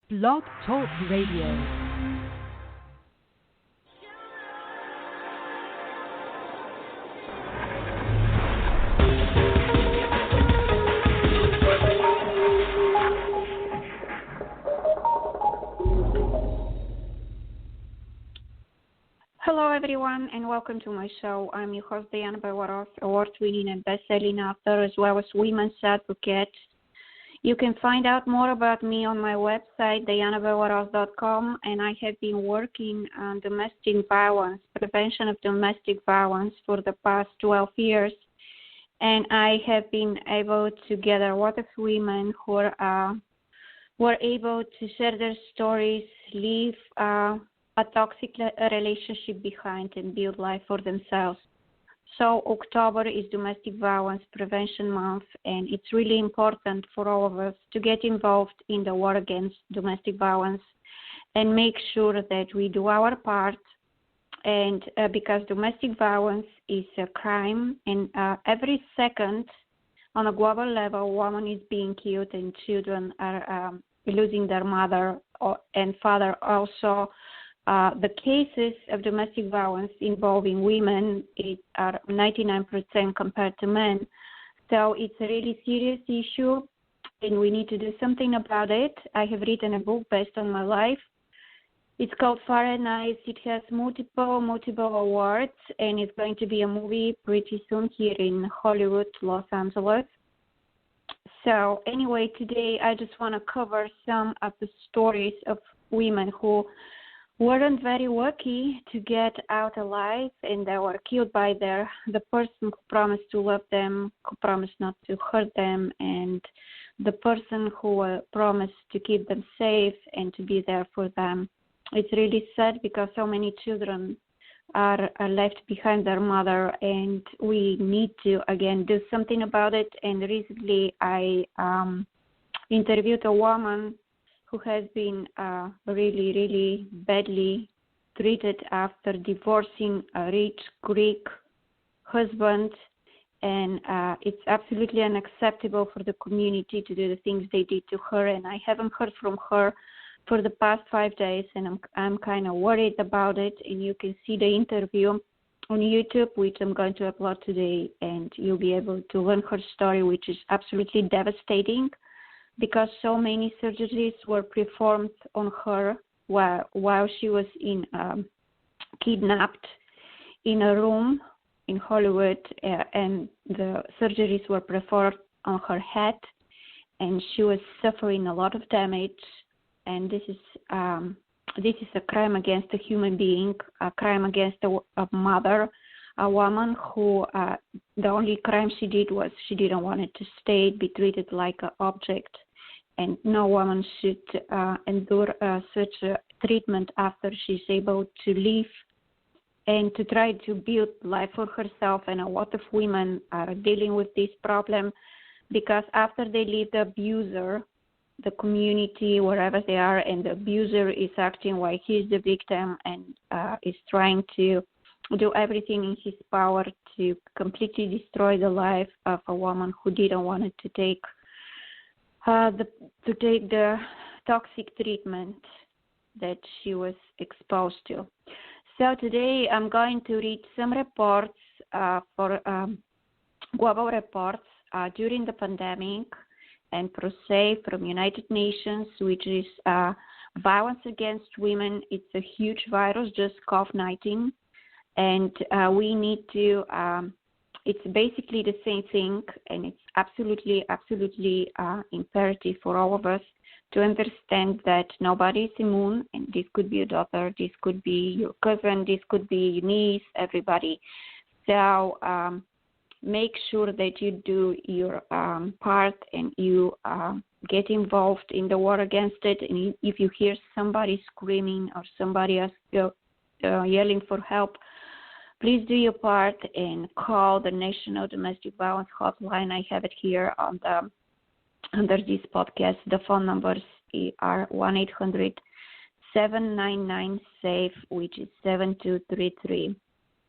Blog Talk Radio. Hello, everyone, and welcome to my show. I'm your host, Diana Bewaros, award-winning and best-selling author, as well as women's advocate. You can find out more about me on my website, dianabewaros.com, and I have been working on domestic violence, prevention of domestic violence for the past 12 years, and I have been able to gather a lot of women who were able to share their stories, leave a toxic relationship behind, and build life for themselves. So October is Domestic Violence Prevention Month, and it's really important for all of us to get involved in the war against domestic violence and make sure that we do our part. And because domestic violence is a crime, and every second on a global level, a woman is being killed and children are losing their mother and father also. The cases of domestic violence involving women are 99% compared to men. So it's a really serious issue, and we need to do something about it. I have written a book based on my life. It's called Fire and Ice. It has multiple awards, and it's going to be a movie pretty soon here in Hollywood, Los Angeles. So anyway, today I just want to cover some of the stories of women who weren't very lucky to get out alive, and they were killed by the person who promised to love them, who promised not to hurt them, and the person who promised to keep them safe and to be there for them. It's really sad because so many children are left behind their mother, and we need to, again, do something about it. And recently I interviewed a woman who has been really badly treated after divorcing a rich Greek husband, and it's absolutely unacceptable for the community to do the things they did to her, and I haven't heard from her for the past 5 days, and I'm kind of worried about it. And you can see the interview on YouTube, which I'm going to upload today, and you'll be able to learn her story, which is absolutely devastating, because so many surgeries were performed on her while she was kidnapped in a room in Hollywood, and the surgeries were performed on her head, and she was suffering a lot of damage. And this is a crime against a human being, a crime against a mother, a woman who the only crime she did was she didn't want it to stay, be treated like an object. And no woman should endure such a treatment after she's able to live and to try to build life for herself. And a lot of women are dealing with this problem because after they leave the abuser, the community, wherever they are, and the abuser is acting like he's the victim and is trying to do everything in his power to completely destroy the life of a woman who didn't want it to take the toxic treatment that she was exposed to. So today I'm going to read some reports global reports during the pandemic and ProSafe from United Nations, which is violence against women. It's a huge virus, just COVID-19, and we need to it's basically the same thing, and it's absolutely imperative for all of us to understand that nobody is immune, and this could be your daughter, this could be your cousin, this could be your niece, everybody. So make sure that you do your part and you get involved in the war against it. And if you hear somebody screaming or somebody else yelling for help, please do your part and call the National Domestic Violence Hotline. I have it here under this podcast. The phone numbers are 1-800-799-SAFE, which is 7233,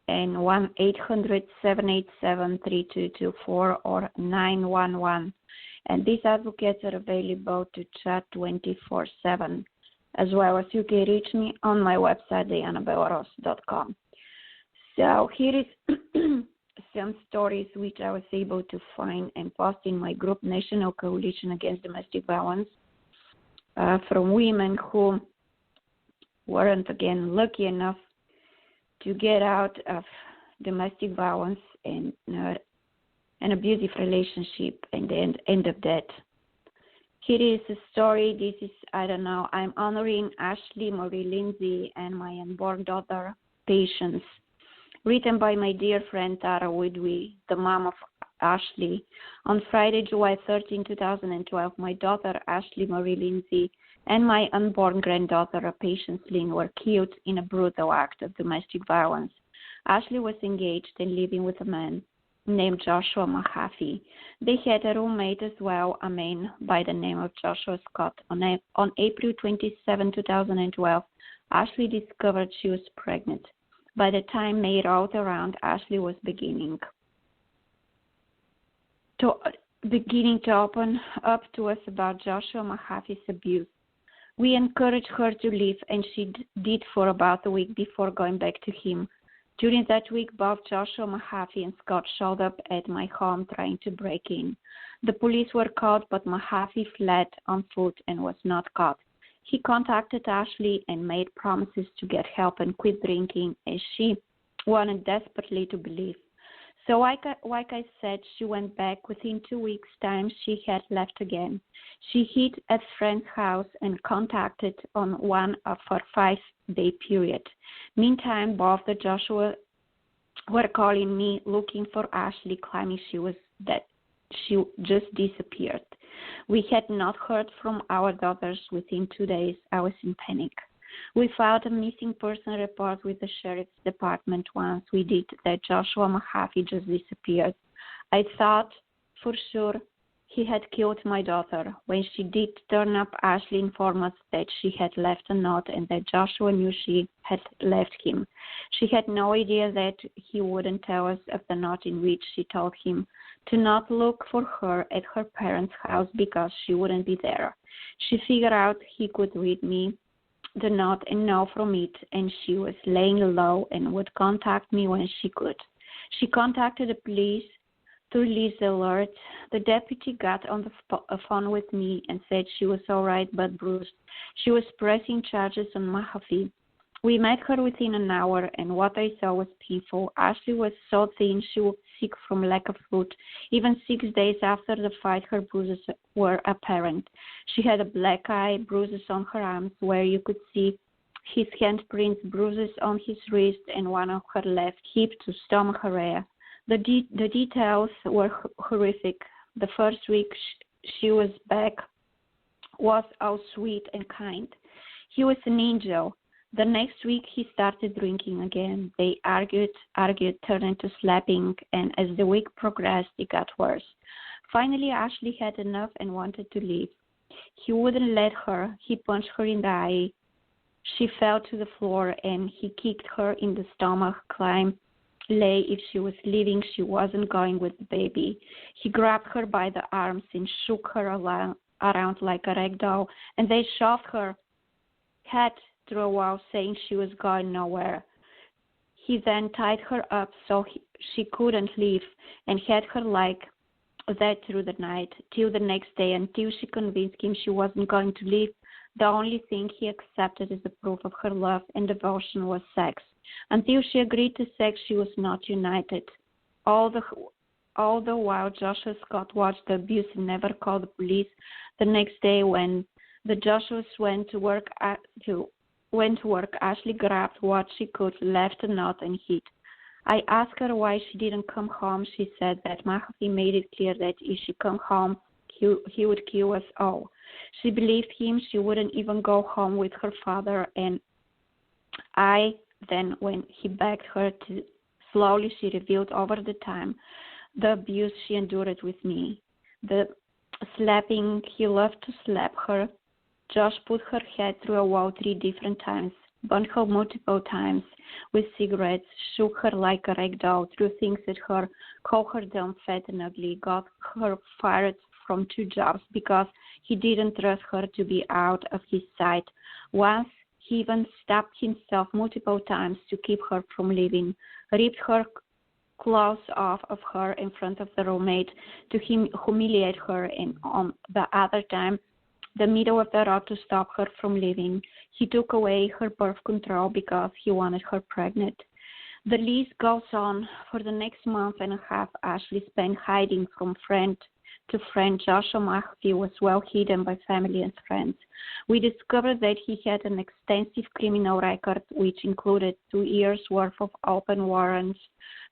and 1-800-787-3224 or 911. And these advocates are available to chat 24/7, as well as you can reach me on my website, dianabellaros.com. So here is some stories which I was able to find and post in my group, National Coalition Against Domestic Violence, from women who weren't, again, lucky enough to get out of domestic violence and an abusive relationship and the end of that. Here is a story. This is, I'm honoring Ashley Marie Lindsay and my unborn daughter, Patience. Written by my dear friend Tara Woodwee, the mom of Ashley. On Friday, July 13, 2012, my daughter Ashley Marie Lindsay and my unborn granddaughter Patience Lynn were killed in a brutal act of domestic violence. Ashley was engaged and living with a man named Joshua Mahaffey. They had a roommate as well, a man by the name of Joshua Scott. On April 27, 2012, Ashley discovered she was pregnant. By the time May rolled around, Ashley was beginning to open up to us about Joshua Mahaffey's abuse. We encouraged her to leave, and she did for about a week before going back to him. During that week, both Joshua Mahaffey and Scott showed up at my home trying to break in. The police were called, but Mahaffey fled on foot and was not caught. He contacted Ashley and made promises to get help and quit drinking, as she wanted desperately to believe. So like I said, she went back. Within 2 weeks' time, she had left again. She hid at a friend's house and contacted on one of her 5-day period. Meantime, both the Joshua were calling me looking for Ashley, claiming that she just disappeared. We had not heard from our daughters within 2 days. I was in panic. We filed a missing person report with the sheriff's department once we did that Joshua Mahaffey just disappeared. I thought for sure he had killed my daughter. When she did turn up, Ashley informed us that she had left a note and that Joshua knew she had left him. She had no idea that he wouldn't tell us of the note in which she told him to not look for her at her parents' house because she wouldn't be there. She figured out he could read me the note and know from it, and she was laying low and would contact me when she could. She contacted the police to release the alert. The deputy got on the phone with me and said she was all right but bruised. She was pressing charges on Mahaffey. We met her within an hour, and what I saw was painful. Ashley was so thin she was sick from lack of food. Even 6 days after the fight, her bruises were apparent. She had a black eye, bruises on her arms where you could see his handprints, bruises on his wrist, and one on her left hip to stomach area. The details were horrific. The first week she was back was all sweet and kind. He was an angel. The next week, he started drinking again. They argued, turned into slapping, and as the week progressed, it got worse. Finally, Ashley had enough and wanted to leave. He wouldn't let her. He punched her in the eye. She fell to the floor, and he kicked her in the stomach, claimed if she was leaving, she wasn't going with the baby. He grabbed her by the arms and shook her around like a rag doll, and they shoved her head through a wall, saying she was going nowhere. He then tied her up so she couldn't leave and had her like that through the night till the next day, until she convinced him she wasn't going to leave. The only thing he accepted as the proof of her love and devotion was sex. Until she agreed to sex, she was not united. All the while, Joshua Scott watched the abuse and never called the police. The next day, when the Joshuas went to work, Ashley grabbed what she could, left a note, and hid. I asked her why she didn't come home. She said that Mahaffey made it clear that if she come home, he would kill us all. She believed him. She wouldn't even go home with her father. And then when he begged her to, slowly she revealed over the time the abuse she endured with me. The slapping, he loved to slap her. Josh put her head through a wall 3 different times, burned her multiple times with cigarettes, shook her like a rag doll, threw things at her, called her dumb, fat, and ugly, got her fired from 2 jobs because he didn't trust her to be out of his sight. Once, he even stabbed himself multiple times to keep her from leaving, ripped her clothes off of her in front of the roommate to humiliate her, and on the other time, the middle of the road to stop her from leaving. He took away her birth control because he wanted her pregnant. The list goes on. For the next month and a half, Ashley spent hiding from friend to friend. Joshua McAfee was well hidden by family and friends. We discovered that he had an extensive criminal record, which included 2 years' worth of open warrants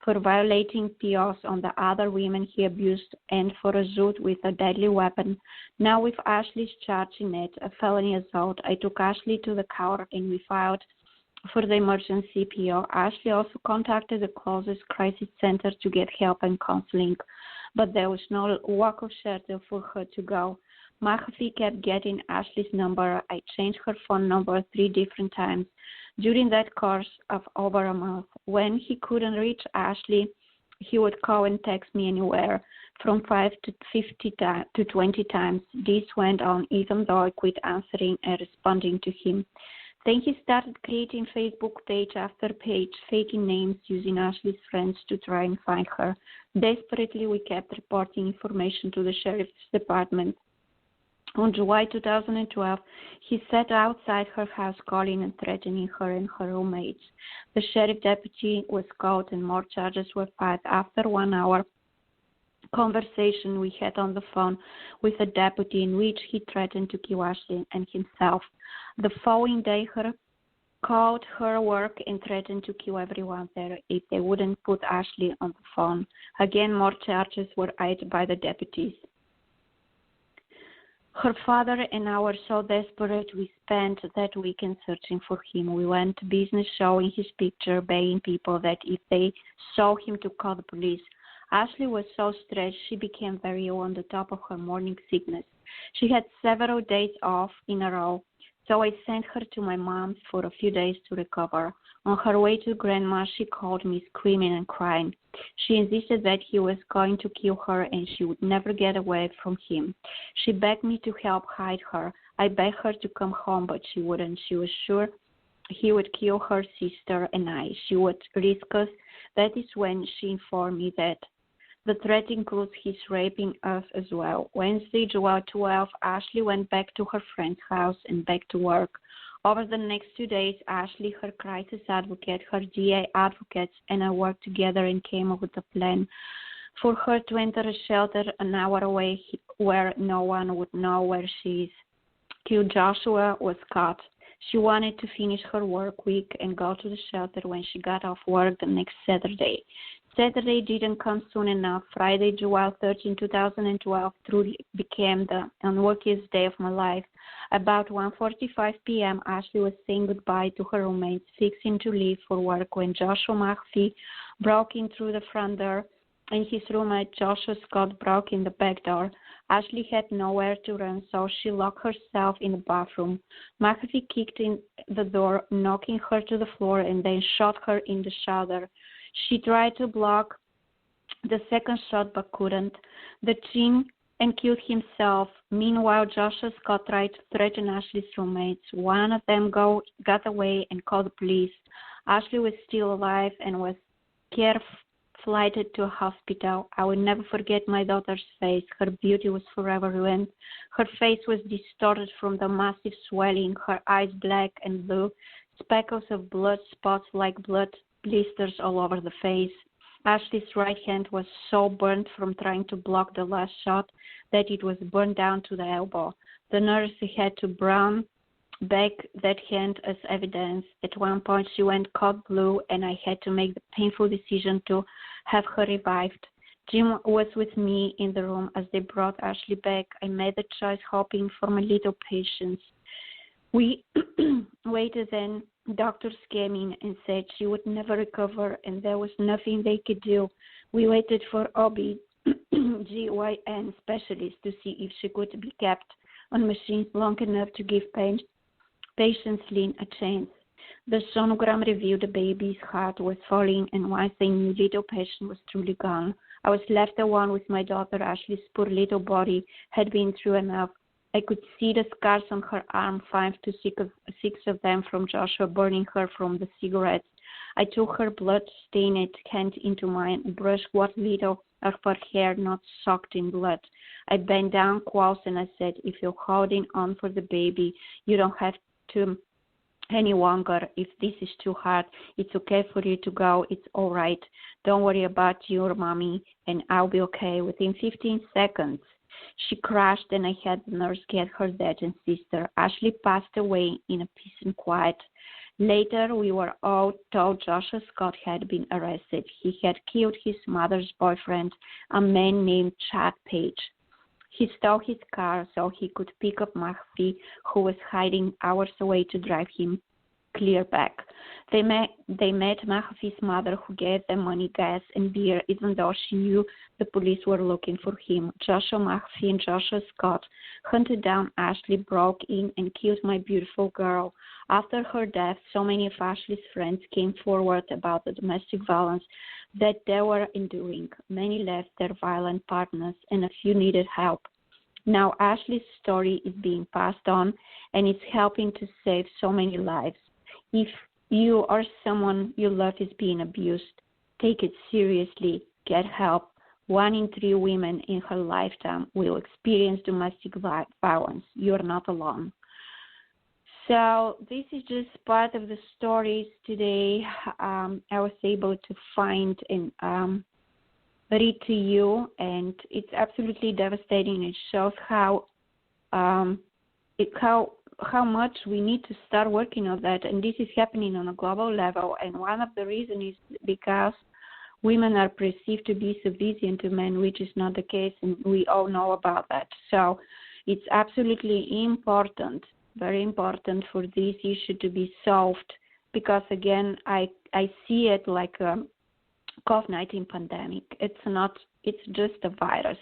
for violating POs on the other women he abused and for assault with a deadly weapon. Now with Ashley's charge in it, a felony assault, I took Ashley to the court and we filed for the emergency PO. Ashley also contacted the closest crisis center to get help and counseling, but there was no local shelter for her to go. McAfee kept getting Ashley's number. I changed her phone number 3 different times during that course of over a month. When he couldn't reach Ashley, he would call and text me anywhere from 5 to 50 to 20 times. This went on even though I quit answering and responding to him. Then he started creating Facebook page after page, faking names, using Ashley's friends to try and find her. Desperately, we kept reporting information to the sheriff's department. On July 2012, he sat outside her house calling and threatening her and her roommates. The sheriff deputy was called and more charges were filed. After 1 hour conversation we had on the phone with a deputy in which he threatened to kill Ashley and himself. The following day, he called her work and threatened to kill everyone there if they wouldn't put Ashley on the phone. Again, more charges were added by the deputies. Her father and I were so desperate we spent that weekend searching for him. We went to business showing his picture, begging people that if they saw him to call the police. Ashley was so stressed she became very ill on the top of her morning sickness. She had several days off in a row, so I sent her to my mom's for a few days to recover. On her way to Grandma, she called me screaming and crying. She insisted that he was going to kill her and she would never get away from him. She begged me to help hide her. I begged her to come home, but she wouldn't. She was sure he would kill her sister and I. She would risk us. That is when she informed me that the threat includes his raping us as well. Wednesday, July 12, Ashley went back to her friend's house and back to work. Over the next 2 days, Ashley, her crisis advocate, her DA advocates, and I worked together and came up with a plan for her to enter a shelter an hour away where no one would know where she is. Till Joshua was caught. She wanted to finish her work week and go to the shelter when she got off work the next Saturday. Saturday didn't come soon enough. Friday, July 13, 2012, truly became the unluckiest day of my life. About 1:45 p.m., Ashley was saying goodbye to her roommates, fixing to leave for work when Joshua McAfee broke in through the front door and his roommate Joshua Scott broke in the back door. Ashley had nowhere to run, so she locked herself in the bathroom. McAfee kicked in the door, knocking her to the floor, and then shot her in the shoulder. She tried to block the second shot but couldn't. The teen and killed himself. Meanwhile, Joshua Scott tried to threaten Ashley's roommates. One of them got away and called the police. Ashley was still alive and was flighted to a hospital. I will never forget my daughter's face. Her beauty was forever ruined. Her face was distorted from the massive swelling, her eyes black and blue, speckles of blood, spots like blood blisters all over the face. Ashley's right hand was so burnt from trying to block the last shot that it was burned down to the elbow. The nurse had to brown back that hand as evidence. At one point, she went cold blue, and I had to make the painful decision to have her revived. Jim was with me in the room as they brought Ashley back. I made the choice, hoping for my little patience. We waited, then doctors came in and said she would never recover, and there was nothing they could do. We waited for OB-GYN specialists to see if she could be kept on machines long enough to give patients Lynn a chance. The sonogram revealed the baby's heart was falling, and once they knew little patient was truly gone, I was left alone with my daughter. Ashley's poor little body had been through enough. I could see the scars on her arm, 5 to 6 of them from Joshua burning her from the cigarettes. I took her blood-stained hand into mine and brushed what little of her hair not soaked in blood. I bent down close and I said, if you're holding on for the baby, you don't have to any longer. If this is too hard, it's okay for you to go. It's all right. Don't worry about your mommy, and I'll be okay. Within 15 seconds, she crashed, and I had the nurse get her dad and sister. Ashley passed away in a peace and quiet. Later, we were all told Joshua Scott had been arrested. He had killed his mother's boyfriend, a man named Chad Page. He stole his car so he could pick up McAfee, who was hiding hours away, to drive him clear back. They met McAfee's mother, who gave them money, gas, and beer, even though she knew the police were looking for him. Joshua McAfee and Joshua Scott hunted down Ashley, broke in, and killed my beautiful girl. After her death, so many of Ashley's friends came forward about the domestic violence that they were enduring. Many left their violent partners, and a few needed help. Now Ashley's story is being passed on, and it's helping to save so many lives. If you or someone you love is being abused, take it seriously. Get help. 1 in 3 women in her lifetime will experience domestic violence. You're not alone. So this is just part of the stories today I was able to find and read to you, and it's absolutely devastating. It shows how much we need to start working on that, and this is happening on a global level. And one of the reasons is because women are perceived to be subservient to men, which is not the case, and we all know about that. So it's absolutely important, very important, for this issue to be solved, because again, I see it like a COVID-19 pandemic. It's just a virus.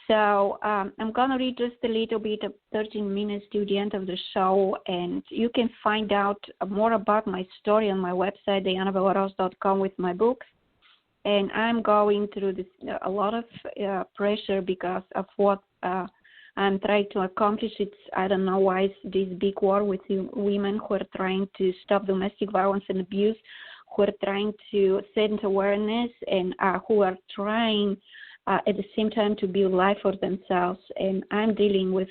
So I'm going to read just a little bit of 13 minutes to the end of the show, and you can find out more about my story on my website, dianabelarus.com, with my books. And I'm going through this a lot of pressure because of what I'm trying to accomplish. I don't know why it's this big war with women who are trying to stop domestic violence and abuse, who are trying to send awareness, and who are trying at the same time to build life for themselves. And I'm dealing with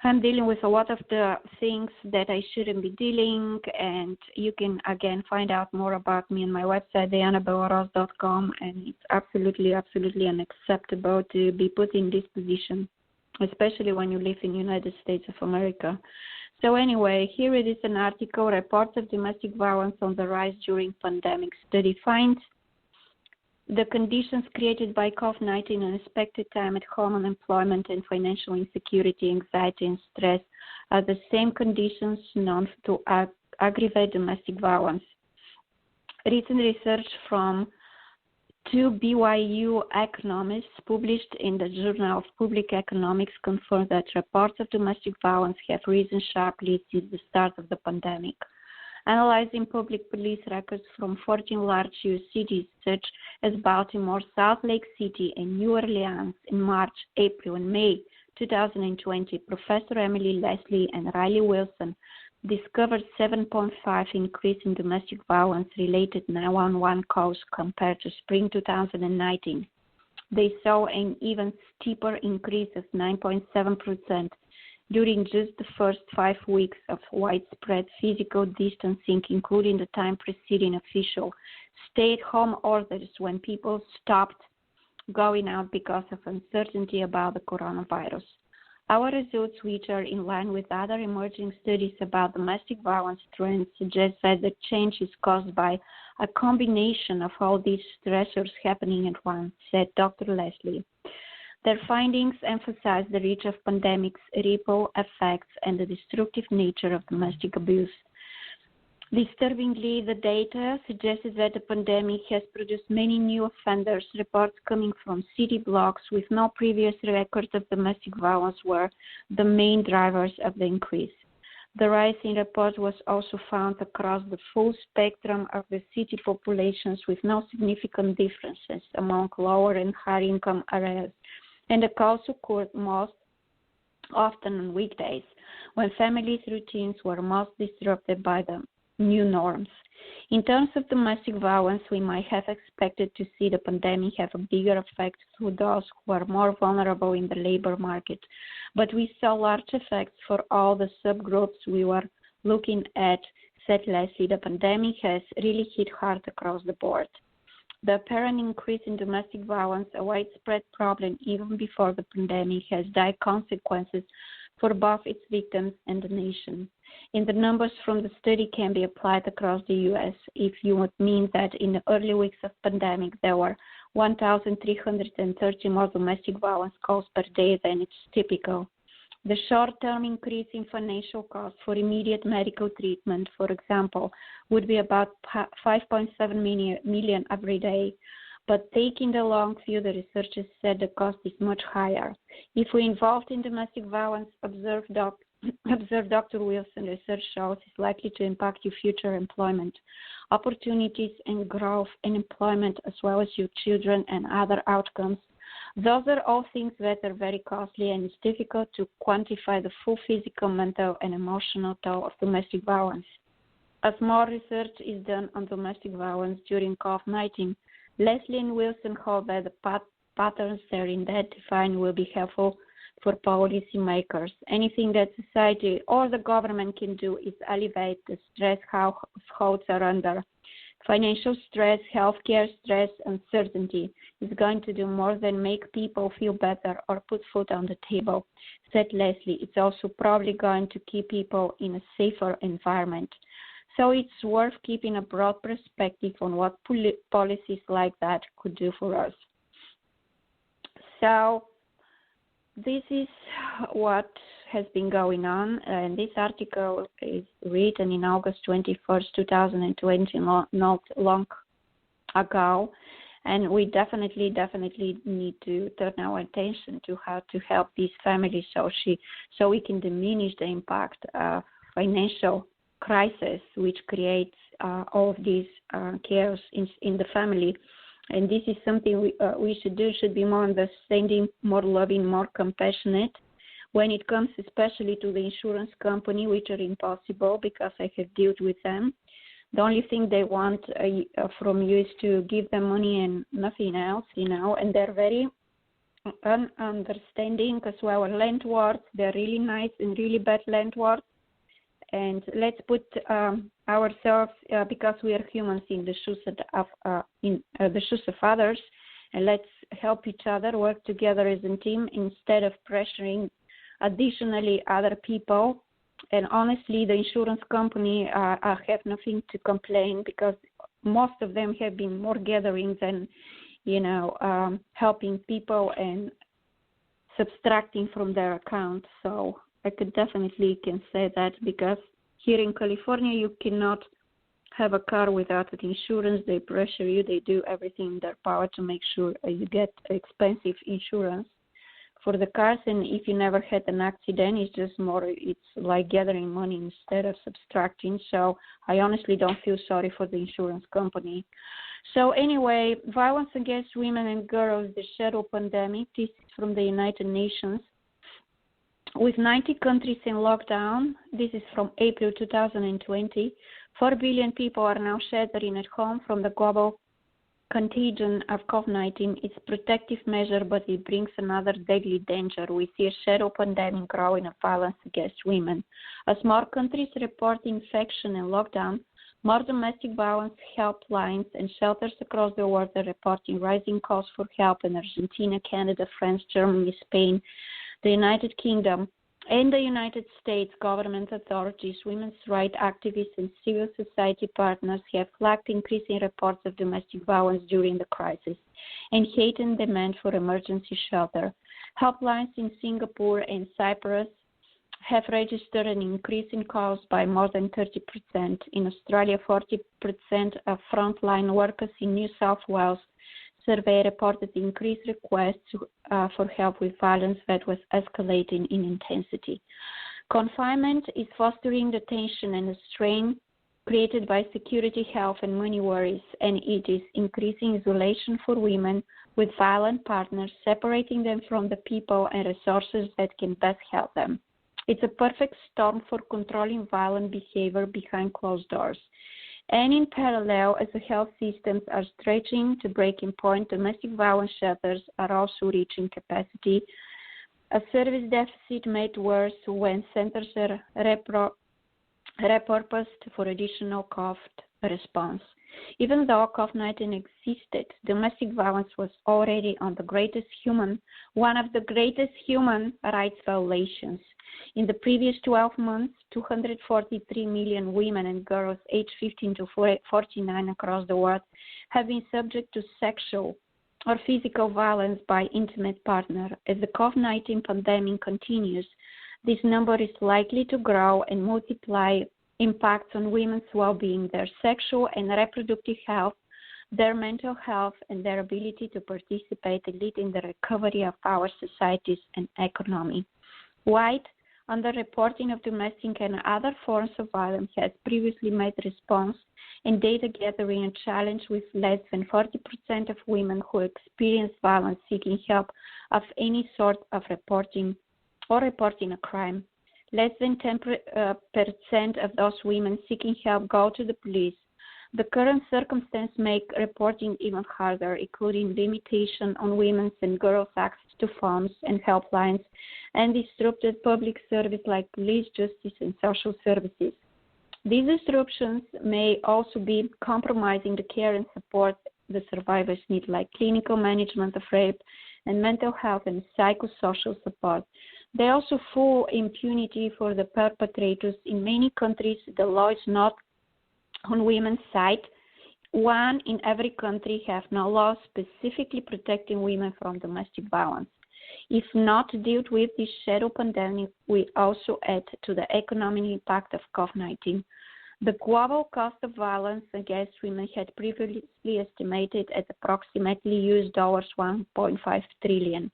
I'm dealing with a lot of the things that I shouldn't be dealing, and you can, again, find out more about me on my website, dianabelarus.com, and it's absolutely, absolutely unacceptable to be put in this position, especially when you live in the United States of America. So anyway, here it is an article, Reports of Domestic Violence on the Rise During Pandemic. Study finds the conditions created by COVID-19, unexpected time at home, unemployment, and financial insecurity, anxiety, and stress are the same conditions known to aggravate domestic violence. Recent research from 2 BYU economists published in the Journal of Public Economics confirmed that reports of domestic violence have risen sharply since the start of the pandemic. Analyzing public police records from 14 large U.S. cities such as Baltimore, Salt Lake City, and New Orleans in March, April, and May 2020, Professor Emily Leslie and Riley Wilson discovered 7.5 increase in domestic violence-related 911 calls compared to spring 2019. They saw an even steeper increase of 9.7% during just the first 5 weeks of widespread physical distancing, including the time preceding official stay-at-home orders when people stopped going out because of uncertainty about the coronavirus. Our results, which are in line with other emerging studies about domestic violence trends, suggest that the change is caused by a combination of all these stressors happening at once, said Dr. Leslie. Their findings emphasize the reach of pandemics, ripple effects, and the destructive nature of domestic abuse. Disturbingly, the data suggested that the pandemic has produced many new offenders. Reports coming from city blocks with no previous record of domestic violence were the main drivers of the increase. The rise in reports was also found across the full spectrum of the city populations with no significant differences among lower and higher income areas. And the cause occurred most often on weekdays when families' routines were most disrupted by the new norms. In terms of domestic violence, we might have expected to see the pandemic have a bigger effect for those who are more vulnerable in the labor market, but we saw large effects for all the subgroups we were looking at, said Leslie. The pandemic has really hit hard across the board. The apparent increase in domestic violence, a widespread problem even before the pandemic, has dire consequences for both its victims and the nation. And the numbers from the study can be applied across the U.S. if you would mean that in the early weeks of pandemic there were 1,330 more domestic violence calls per day than it's typical. The short-term increase in financial costs for immediate medical treatment, for example, would be about 5.7 million every day. But taking the long view, the researchers said the cost is much higher. If we're involved in domestic violence, observe Dr. Wilson, research shows is likely to impact your future employment opportunities and growth in employment, as well as your children and other outcomes. Those are all things that are very costly, and it's difficult to quantify the full physical, mental, and emotional toll of domestic violence. As more research is done on domestic violence during COVID-19, Leslie and Wilson hope that the patterns they're identifying will be helpful for policymakers. Anything that society or the government can do is alleviate the stress households are under. Financial stress, healthcare stress, uncertainty is going to do more than make people feel better or put food on the table, said Leslie. It's also probably going to keep people in a safer environment. So it's worth keeping a broad perspective on what policies like that could do for us. So this is what has been going on, and this article is written in August 21st, 2020, not long ago, and we definitely need to turn our attention to how to help these families so we can diminish the impact of financial crisis, which creates all of these chaos in the family. And this is something we should do, should be more understanding, more loving, more compassionate when it comes especially to the insurance company, which are impossible because I have dealt with them. The only thing they want from you is to give them money and nothing else, and they're very understanding as well. Landlords, they're really nice and really bad landlords. And let's put ourselves, because we are humans, in the shoes of others, and let's help each other, work together as a team instead of pressuring additionally other people. And honestly, the insurance company I have nothing to complain, because most of them have been more gathering than helping people and subtracting from their account. So I could definitely can say that, because here in California you cannot have a car without insurance. They pressure you. They do everything in their power to make sure you get expensive insurance for the cars. And if you never had an accident, it's like gathering money instead of subtracting. So I honestly don't feel sorry for the insurance company. So anyway, violence against women and girls, the shadow pandemic. This is from the United Nations. With 90 countries in lockdown, this is from April 2020, 4 billion people are now sheltering at home from the global contagion of COVID-19. It's a protective measure, but it brings another deadly danger. We see a shadow pandemic growing of violence against women. As more countries report infection and lockdown, more domestic violence helplines and shelters across the world are reporting rising calls for help in Argentina, Canada, France, Germany, Spain, the United Kingdom, and the United States. Government authorities, women's rights activists, and civil society partners have flagged increasing reports of domestic violence during the crisis and heightened demand for emergency shelter. Helplines in Singapore and Cyprus have registered an increase in calls by more than 30%. In Australia, 40% of frontline workers in New South Wales survey reported increased requests for help with violence that was escalating in intensity. Confinement is fostering the tension and the strain created by security, health, and money worries, and it is increasing isolation for women with violent partners, separating them from the people and resources that can best help them. It's a perfect storm for controlling violent behavior behind closed doors. And in parallel, as the health systems are stretching to breaking point, domestic violence shelters are also reaching capacity. A service deficit made worse when centers are repurposed for additional COVID response. Even though COVID-19 existed, domestic violence was already one of the greatest human rights violations. In the previous 12 months, 243 million women and girls aged 15 to 49 across the world have been subject to sexual or physical violence by intimate partner. As the COVID-19 pandemic continues, this number is likely to grow and multiply impacts on women's well-being, their sexual and reproductive health, their mental health, and their ability to participate and lead in the recovery of our societies and economy. White underreporting of domestic and other forms of violence has previously made response and data gathering a challenge, with less than 40% of women who experience violence seeking help of any sort of reporting a crime. Less than 10% of those women seeking help go to the police. The current circumstances make reporting even harder, including limitation on women's and girls' access to phones and helplines, and disrupted public service like police, justice, and social services. These disruptions may also be compromising the care and support the survivors need, like clinical management of rape and mental health and psychosocial support. There also full impunity for the perpetrators. In many countries, the law is not on women's side. One in every country have no law specifically protecting women from domestic violence. If not dealt with this shadow pandemic, we also add to the economic impact of COVID-19. The global cost of violence against women had previously estimated at approximately $1.5 trillion.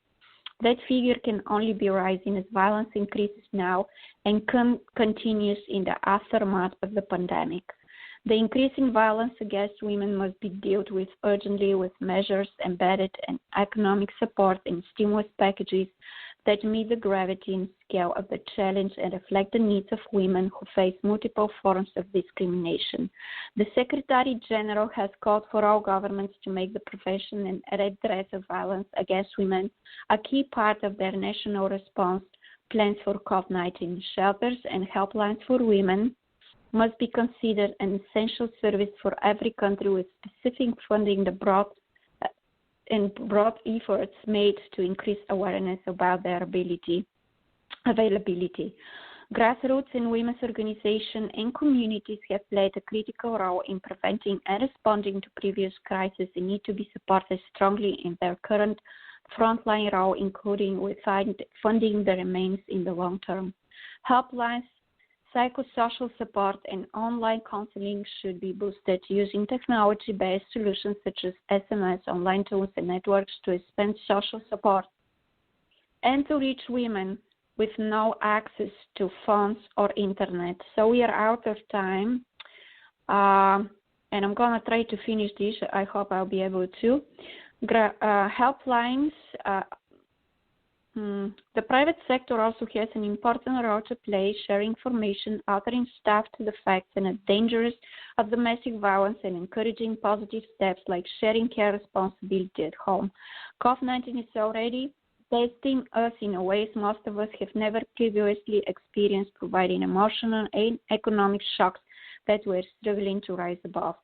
That figure can only be rising as violence increases now and continues in the aftermath of the pandemic. The increasing violence against women must be dealt with urgently with measures embedded in economic support and stimulus packages that meet the gravity and scale of the challenge and reflect the needs of women who face multiple forms of discrimination. The Secretary General has called for all governments to make the prevention and redress of violence against women a key part of their national response plans for COVID-19. Shelters and helplines for women must be considered an essential service for every country, with specific funding the broad efforts made to increase awareness about their availability. Grassroots and women's organizations and communities have played a critical role in preventing and responding to previous crises and need to be supported strongly in their current frontline role, including with funding that remains in the long term. Helplines, psychosocial support, and online counseling should be boosted using technology-based solutions such as SMS, online tools, and networks to expand social support and to reach women with no access to phones or internet. So we are out of time, and I'm going to try to finish this. I hope I'll be able to. Helplines. The private sector also has an important role to play, sharing information, authoring staff to the facts and the dangers of domestic violence, and encouraging positive steps like sharing care responsibility at home. COVID-19 is already testing us in ways most of us have never previously experienced, providing emotional and economic shocks that we're struggling to rise above.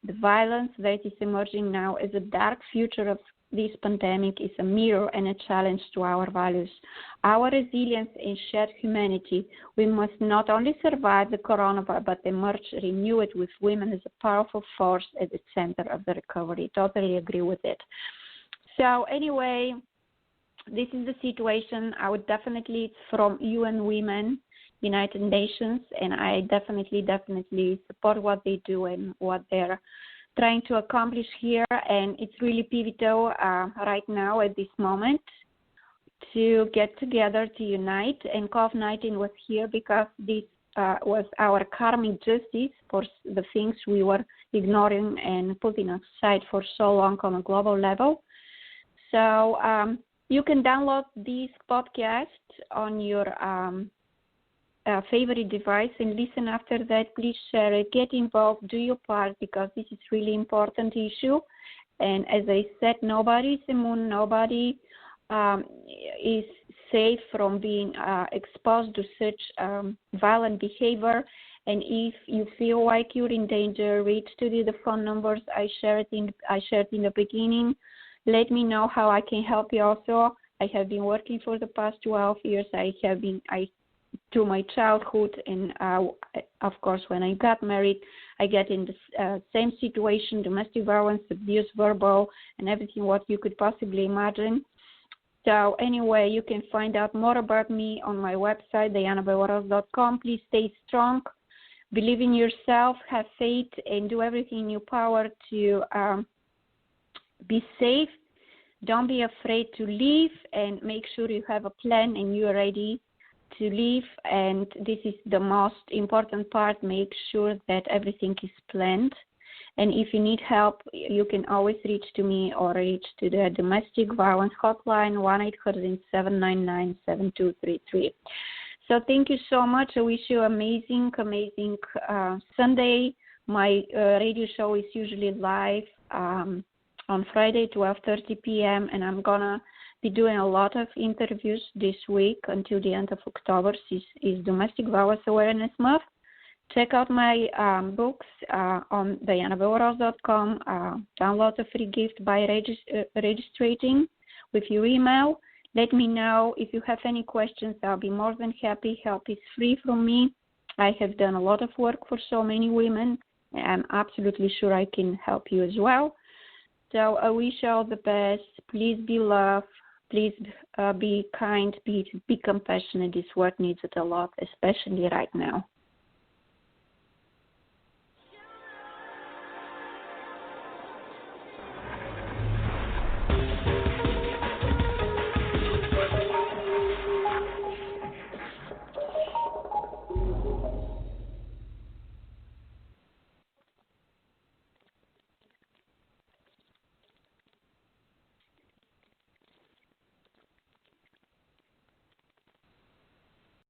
The violence that is emerging now as a dark future of this pandemic is a mirror and a challenge to our values, our resilience and shared humanity. We must not only survive the coronavirus, but emerge renewed with women as a powerful force at the center of the recovery. Totally agree with it. So anyway, this is the situation. I would definitely, it's from UN Women, United Nations, and I definitely support what they do and what they're trying to accomplish here, and it's really pivotal right now at this moment. to get together, to unite, and COVID-19 was here because this was our karmic justice for the things we were ignoring and putting aside for so long on a global level. So you can download this podcast on your favorite device and listen after that. Please share it, get involved, do your part, because this is really important issue. And as I said, nobody is immune, nobody is safe from being exposed to such violent behavior. And if you feel like you're in danger, reach to the phone numbers I shared in the beginning. Let me know how I can help you also. I have been working for the past 12 years. To my childhood, and of course, when I got married, I get in the same situation: domestic violence, abuse, verbal, and everything what you could possibly imagine. So anyway, you can find out more about me on my website, dianabewaros.com. Please stay strong, believe in yourself, have faith, and do everything in your power to be safe. Don't be afraid to leave, and make sure you have a plan and you're ready to leave. And this is the most important part. Make sure that everything is planned. And if you need help, you can always reach to me or reach to the domestic violence hotline, 1-800-799-7233. So thank you so much. I wish you amazing Sunday. My radio show is usually live on Friday, 12:30 p.m., and I'm going to be doing a lot of interviews this week until the end of October. This is Domestic Violence Awareness Month. Check out my books on dianabewaros.com. Download a free gift by registering with your email. Let me know if you have any questions. I'll be more than happy. Help is free from me. I have done a lot of work for so many women, and I'm absolutely sure I can help you as well. So I wish you all the best. Please be loved. Please be kind. Be compassionate. This world needs it a lot, especially right now.